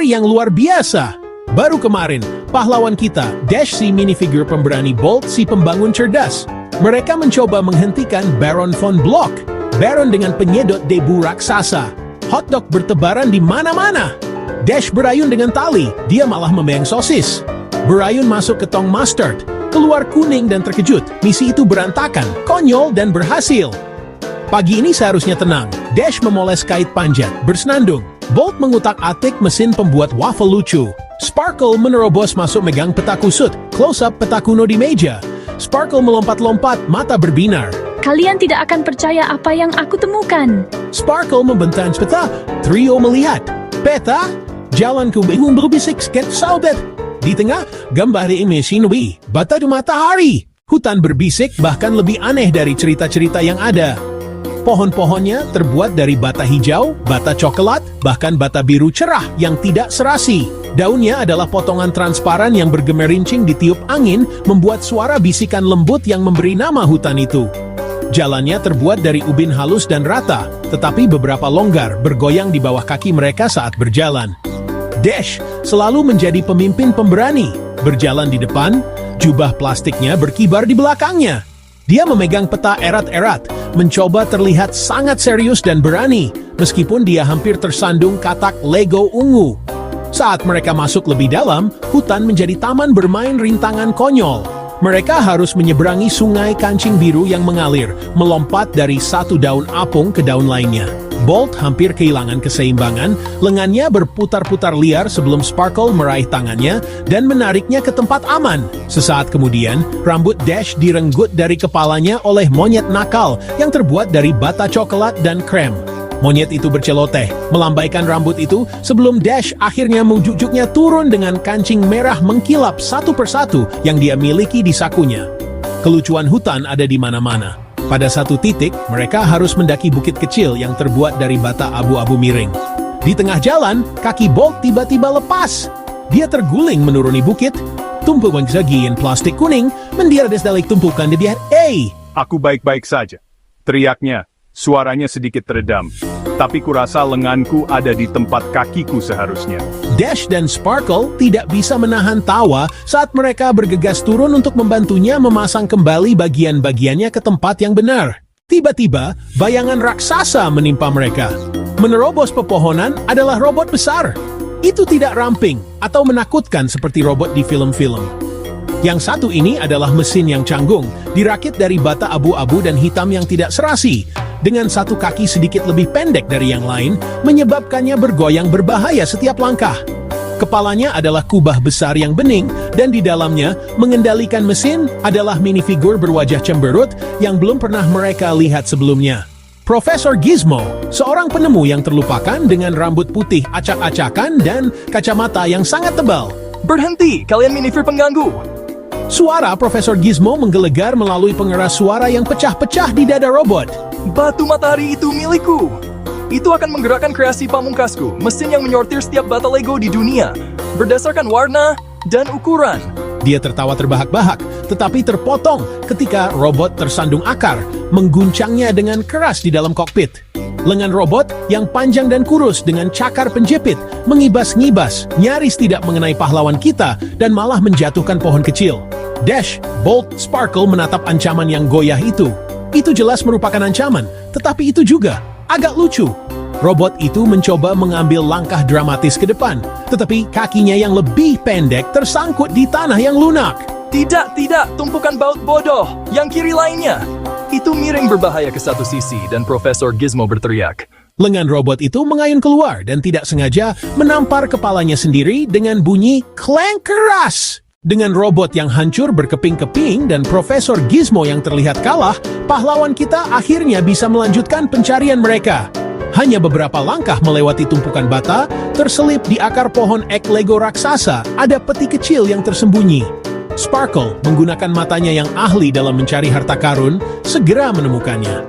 hari yang luar biasa. Baru kemarin, pahlawan kita, Dash si minifigure pemberani, Bolt si pembangun cerdas. Mereka mencoba menghentikan Baron von Block. Baron dengan penyedot debu raksasa. Hotdog bertebaran di mana-mana. Dash berayun dengan tali, dia malah memegang sosis. Berayun masuk ke tong mustard, keluar kuning dan terkejut. Misi itu berantakan, konyol dan berhasil. Pagi ini seharusnya tenang. Dash memoles kait panjat, bersenandung. Bolt mengutak-atik mesin pembuat waffle lucu. Sparkle menerobos masuk megang peta kusut. Close-up peta kuno di meja. Sparkle melompat-lompat, mata berbinar. Kalian tidak akan percaya apa yang aku temukan. Sparkle membentang peta. Trio melihat. Peta? Jalanku bingung berbisik sket sahabat. Di tengah, gambar emisi nubi. Bata di matahari. Hutan berbisik bahkan lebih aneh dari cerita-cerita yang ada. Pohon-pohonnya terbuat dari bata hijau, bata coklat, bahkan bata biru cerah yang tidak serasi. Daunnya adalah potongan transparan yang bergemerincing ditiup angin, membuat suara bisikan lembut yang memberi nama hutan itu. Jalannya terbuat dari ubin halus dan rata, tetapi beberapa longgar bergoyang di bawah kaki mereka saat berjalan. Dash selalu menjadi pemimpin pemberani, berjalan di depan, jubah plastiknya berkibar di belakangnya. Dia memegang peta erat-erat, mencoba terlihat sangat serius dan berani, meskipun dia hampir tersandung katak Lego ungu. Saat mereka masuk lebih dalam, hutan menjadi taman bermain rintangan konyol. Mereka harus menyeberangi sungai kancing biru yang mengalir, melompat dari satu daun apung ke daun lainnya. Bolt hampir kehilangan keseimbangan, lengannya berputar-putar liar sebelum Sparkle meraih tangannya dan menariknya ke tempat aman. Sesaat kemudian, rambut Dash direnggut dari kepalanya oleh monyet nakal yang terbuat dari bata coklat dan krem. Monyet itu berceloteh, melambaikan rambut itu sebelum Dash akhirnya menjujuknya turun dengan kancing merah mengkilap satu persatu yang dia miliki di sakunya. Kelucuan hutan ada di mana-mana. Pada satu titik, mereka harus mendaki bukit kecil yang terbuat dari bata abu-abu miring. Di tengah jalan, kaki Bolt tiba-tiba lepas. Dia terguling menuruni bukit. Tumpukan segian plastik kuning mendirades dari tumpukan di dia. Aku baik-baik saja. Teriaknya, suaranya sedikit teredam. Tapi kurasa lenganku ada di tempat kakiku seharusnya. Dash dan Sparkle tidak bisa menahan tawa saat mereka bergegas turun untuk membantunya memasang kembali bagian-bagiannya ke tempat yang benar. Tiba-tiba, bayangan raksasa menimpa mereka. Menerobos pepohonan adalah robot besar. Itu tidak ramping atau menakutkan seperti robot di film-film. Yang satu ini adalah mesin yang canggung, dirakit dari bata abu-abu dan hitam yang tidak serasi, dengan satu kaki sedikit lebih pendek dari yang lain, menyebabkannya bergoyang berbahaya setiap langkah. Kepalanya adalah kubah besar yang bening, dan di dalamnya, mengendalikan mesin adalah minifigur berwajah cemberut yang belum pernah mereka lihat sebelumnya. Profesor Gizmo, seorang penemu yang terlupakan dengan rambut putih acak-acakan dan kacamata yang sangat tebal. Berhenti, kalian minifigure pengganggu! Suara Profesor Gizmo menggelegar melalui pengeras suara yang pecah-pecah di dada robot. Batu matahari itu milikku! Itu akan menggerakkan kreasi pamungkasku, mesin yang menyortir setiap bata Lego di dunia, berdasarkan warna dan ukuran. Dia tertawa terbahak-bahak, tetapi terpotong ketika robot tersandung akar, mengguncangnya dengan keras di dalam kokpit. Lengan robot yang panjang dan kurus dengan cakar penjepit, mengibas-ngibas, nyaris tidak mengenai pahlawan kita dan malah menjatuhkan pohon kecil. Dash, Bolt, Sparkle menatap ancaman yang goyah itu. Itu jelas merupakan ancaman, tetapi itu juga agak lucu. Robot itu mencoba mengambil langkah dramatis ke depan, tetapi kakinya yang lebih pendek tersangkut di tanah yang lunak. Tidak, tumpukan baut bodoh, yang kiri lainnya. Itu miring berbahaya ke satu sisi dan Profesor Gizmo berteriak. Lengan robot itu mengayun keluar dan tidak sengaja menampar kepalanya sendiri dengan bunyi klank keras. Dengan robot yang hancur berkeping-keping dan Profesor Gizmo yang terlihat kalah, pahlawan kita akhirnya bisa melanjutkan pencarian mereka. Hanya beberapa langkah melewati tumpukan bata, terselip di akar pohon ek Lego raksasa, ada peti kecil yang tersembunyi. Sparkle, menggunakan matanya yang ahli dalam mencari harta karun, segera menemukannya.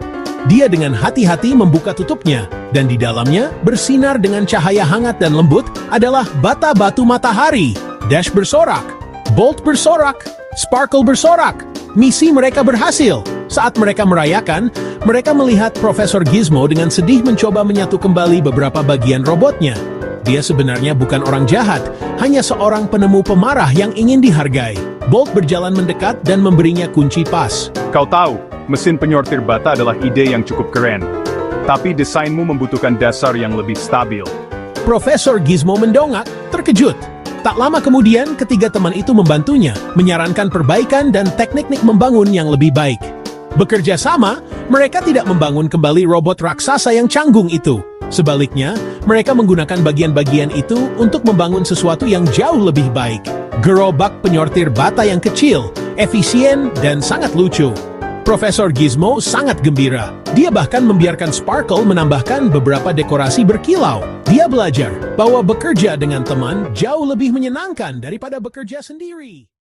Dia dengan hati-hati membuka tutupnya, dan di dalamnya bersinar dengan cahaya hangat dan lembut adalah bata batu matahari. Dash bersorak, Bolt bersorak, Sparkle bersorak. Misi mereka berhasil. Saat mereka merayakan, mereka melihat Profesor Gizmo dengan sedih mencoba menyatu kembali beberapa bagian robotnya. Dia sebenarnya bukan orang jahat, hanya seorang penemu pemarah yang ingin dihargai. Bolt berjalan mendekat dan memberinya kunci pas. Kau tahu, mesin penyortir bata adalah ide yang cukup keren. Tapi desainmu membutuhkan dasar yang lebih stabil. Profesor Gizmo mendongak, terkejut. Tak lama kemudian, ketiga teman itu membantunya, menyarankan perbaikan dan teknik membangun yang lebih baik. Bekerja sama, mereka tidak membangun kembali robot raksasa yang canggung itu. Sebaliknya, mereka menggunakan bagian-bagian itu untuk membangun sesuatu yang jauh lebih baik. Gerobak penyortir bata yang kecil, efisien, dan sangat lucu. Profesor Gizmo sangat gembira. Dia bahkan membiarkan Sparkle menambahkan beberapa dekorasi berkilau. Dia belajar bahwa bekerja dengan teman jauh lebih menyenangkan daripada bekerja sendiri.